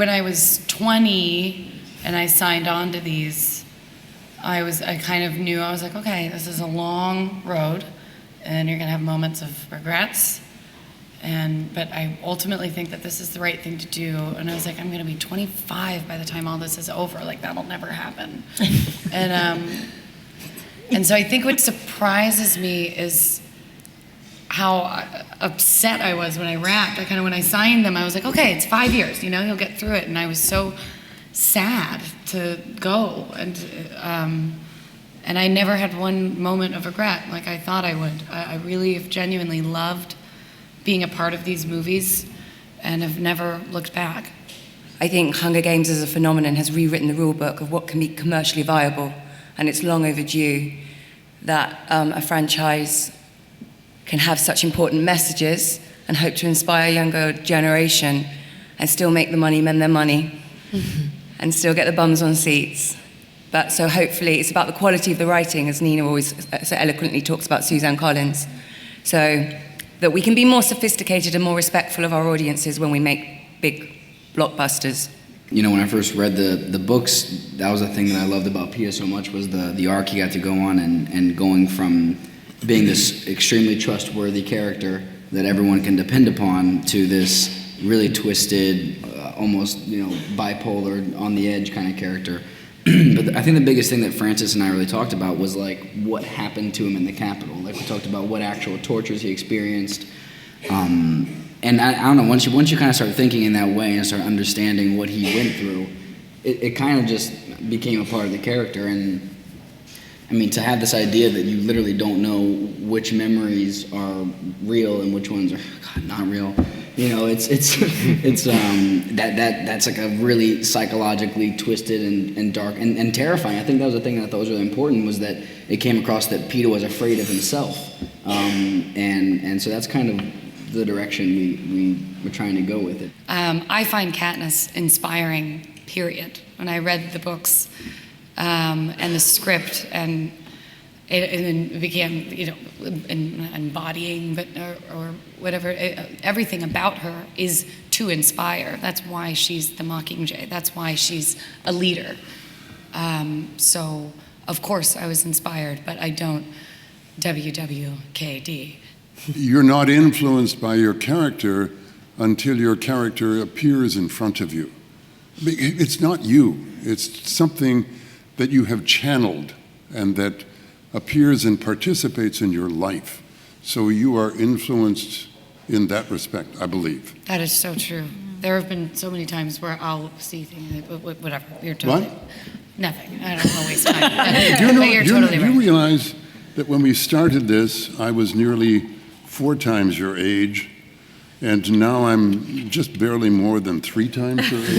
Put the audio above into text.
when I was 20 and I signed on to these, I kind of knew, I was like, okay, this is a long road and you're gonna have moments of regrets. But I ultimately think that this is the right thing to do. And I was like, I'm gonna be 25 by the time all this is over. Like, that'll never happen. And so I think what surprises me is how upset I was when I wrapped. When I signed them, I was like, okay, it's 5 years, you'll get through it. And I was so sad to go. And I never had one moment of regret like I thought I would. I really have genuinely loved being a part of these movies and have never looked back. I think Hunger Games as a phenomenon has rewritten the rule book of what can be commercially viable, and it's long overdue that a franchise can have such important messages and hope to inspire a younger generation and still make the money men their money and still get the bums on seats. But so hopefully it's about the quality of the writing, as Nina always so eloquently talks about Suzanne Collins, so that we can be more sophisticated and more respectful of our audiences when we make big blockbusters. When I first read the books, that was the thing that I loved about Peter so much, was the arc he got to go on, and going from being this extremely trustworthy character that everyone can depend upon to this really twisted, almost bipolar, on the edge kind of character. But I think the biggest thing that Francis and I really talked about was like what happened to him in the Capitol. Like, we talked about what actual tortures he experienced. And I don't know, once you kind of start thinking in that way and start understanding what he went through, it kind of just became a part of the character. And I mean, to have this idea that you literally don't know which memories are real and which ones are not real, that's like a really psychologically twisted and dark and terrifying. I think that was the thing that I thought was really important, was that it came across that Peter was afraid of himself, and so that's kind of the direction we were trying to go with it. I find Katniss inspiring, period. When I read the books and the script, and it began, embodying, or whatever, everything about her is to inspire. That's why she's the Mockingjay. That's why she's a leader. So, of course, I was inspired, but I don't WWKD. You're not influenced by your character until your character appears in front of you. It's not you. It's something that you have channeled and that appears and participates in your life. So you are influenced in that respect, I believe. That is so true. There have been so many times where I'll see things, whatever, you're totally... What? Nothing. I don't want to waste time. You realize that when we started this, I was nearly 4 times your age, and now I'm just barely more than 3 times your age?